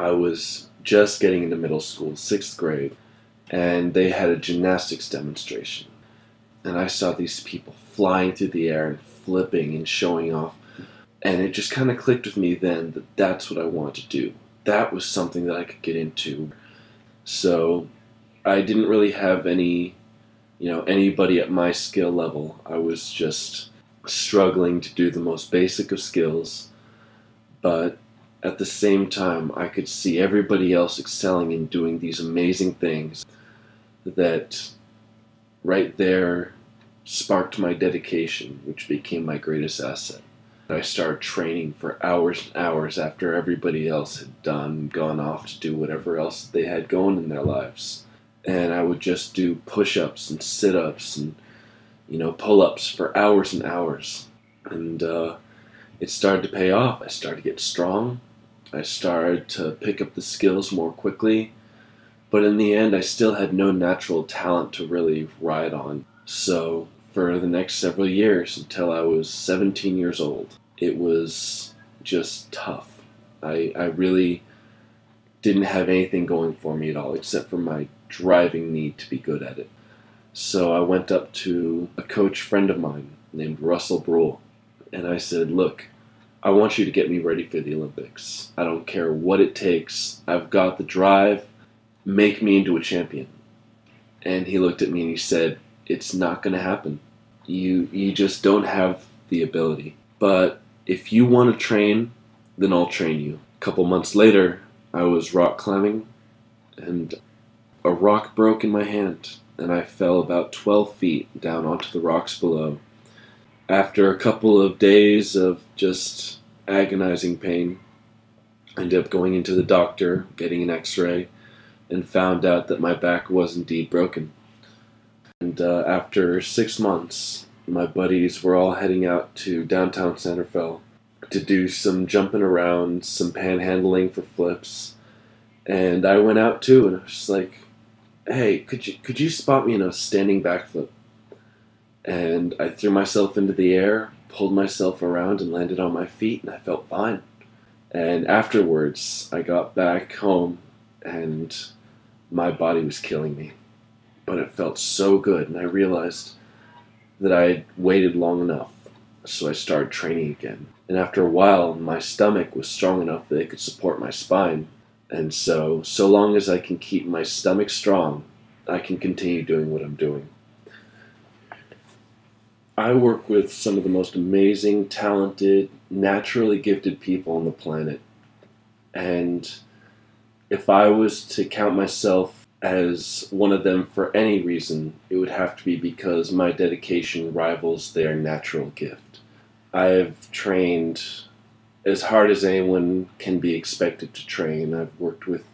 I was just getting into middle school, 6th grade, and they had a gymnastics demonstration. And I saw these people flying through the air and flipping and showing off. And it just kind of clicked with me then that that's what I wanted to do. That was something that I could get into. So I didn't really have anybody at my skill level. I was just struggling to do the most basic of skills, but at the same time I could see everybody else excelling and doing these amazing things that right there sparked my dedication, which became my greatest asset. I started training for hours and hours after everybody else had gone off to do whatever else they had going in their lives. And I would just do push-ups and sit-ups and, pull-ups for hours and hours. And it started to pay off. I started to get strong. I started to pick up the skills more quickly. But in the end, I still had no natural talent to really ride on. So for the next several years, until I was 17 years old, it was just tough. I really didn't have anything going for me at all, except for my driving need to be good at it. So I went up to a coach friend of mine named Russell Brule, and I said, look, I want you to get me ready for the Olympics. I don't care what it takes. I've got the drive. Make me into a champion. And he looked at me and he said, it's not going to happen. You just don't have the ability. But if you want to train, then I'll train you. A couple months later, I was rock climbing, and a rock broke in my hand, and I fell about 12 feet down onto the rocks below. After a couple of days of just agonizing pain, I ended up going into the doctor, getting an x-ray, and found out that my back was indeed broken. And after 6 months, my buddies were all heading out to downtown Santa Fe to do some jumping around, some panhandling for flips. And I went out too, and I was just like, hey, could you spot me in a standing backflip? And I threw myself into the air, pulled myself around, and landed on my feet, and I felt fine. And afterwards, I got back home, and my body was killing me. But it felt so good, and I realized that I had waited long enough, so I started training again. And after a while, my stomach was strong enough that it could support my spine. And so long as I can keep my stomach strong, I can continue doing what I'm doing. I work with some of the most amazing, talented, naturally gifted people on the planet. And if I was to count myself as one of them for any reason, it would have to be because my dedication rivals their natural gift. I have trained as hard as anyone can be expected to train. I've worked with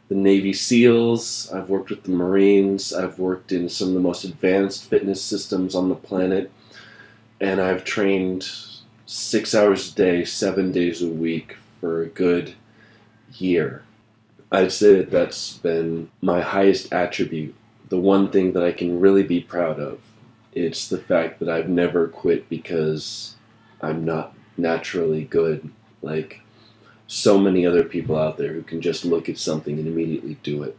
the Navy SEALs, I've worked with the Marines, I've worked in some of the most advanced fitness systems on the planet, and I've trained 6 hours a day, 7 days a week for a good year. I'd say that that's been my highest attribute, the one thing that I can really be proud of. It's the fact that I've never quit because I'm not naturally good, like so many other people out there who can just look at something and immediately do it.